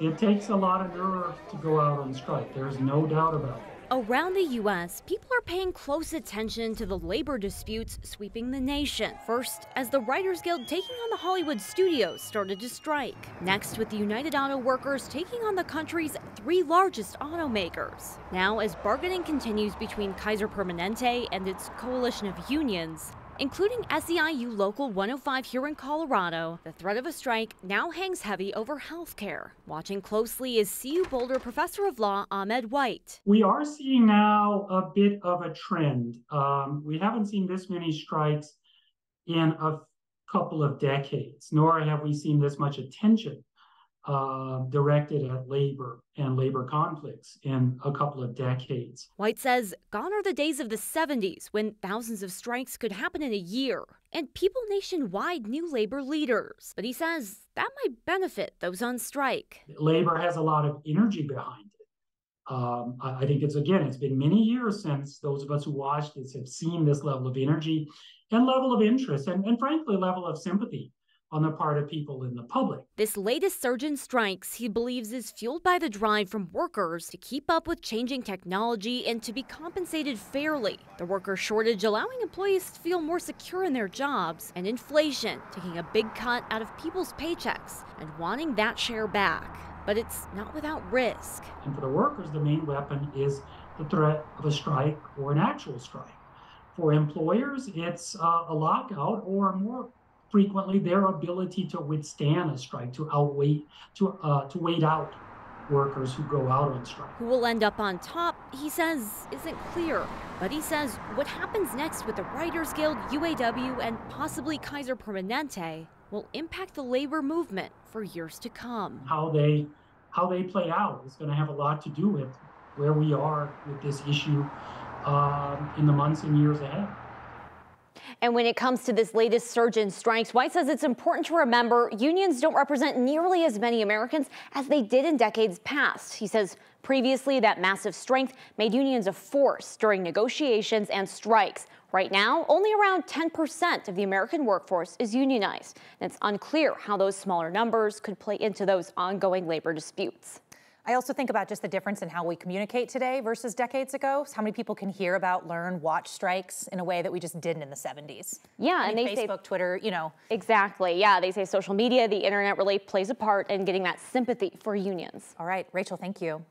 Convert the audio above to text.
It takes a lot of nerve to go out on strike. There's no doubt about that. Around the U.S., people are paying close attention to the labor disputes sweeping the nation. First, as the Writers Guild taking on the Hollywood studios started to strike. Next, with the United Auto Workers taking on the country's three largest automakers. Now, as bargaining continues between Kaiser Permanente and its coalition of unions, including SEIU Local 105 here in Colorado, the threat of a strike now hangs heavy over health care. Watching closely is CU Boulder Professor of Law Ahmed White. We are seeing now a bit of a trend. We haven't seen this many strikes in a couple of decades, nor have we seen this much attention directed at labor and labor conflicts in a couple of decades. White says gone are the days of the 70s when thousands of strikes could happen in a year and people nationwide knew labor leaders. But he says that might benefit those on strike. Labor has a lot of energy behind it. I think it's been many years since those of us who watched this have seen this level of energy and level of interest and frankly, level of sympathy on the part of people in the public. This latest surge in strikes, he believes, is fueled by the drive from workers to keep up with changing technology and to be compensated fairly. The worker shortage allowing employees to feel more secure in their jobs, and inflation taking a big cut out of people's paychecks and wanting that share back. But it's not without risk. And for the workers, the main weapon is the threat of a strike or an actual strike. For employers, it's a lockout, or more frequently their ability to withstand a strike, to wait out workers who go out on strike. Who will end up on top, he says, isn't clear. But he says what happens next with the Writers Guild, UAW, and possibly Kaiser Permanente will impact the labor movement for years to come. How they play out is going to have a lot to do with where we are with this issue in the months and years ahead. And when it comes to this latest surge in strikes, White says it's important to remember unions don't represent nearly as many Americans as they did in decades past. He says previously that massive strength made unions a force during negotiations and strikes. Right now, only around 10% of the American workforce is unionized. And it's unclear how those smaller numbers could play into those ongoing labor disputes. I also think about just the difference in how we communicate today versus decades ago. How many people can hear about, learn, watch strikes in a way that we just didn't in the 70s? Yeah, and they Facebook, Twitter, Exactly, yeah. They say social media, the internet really plays a part in getting that sympathy for unions. All right, Rachel, thank you.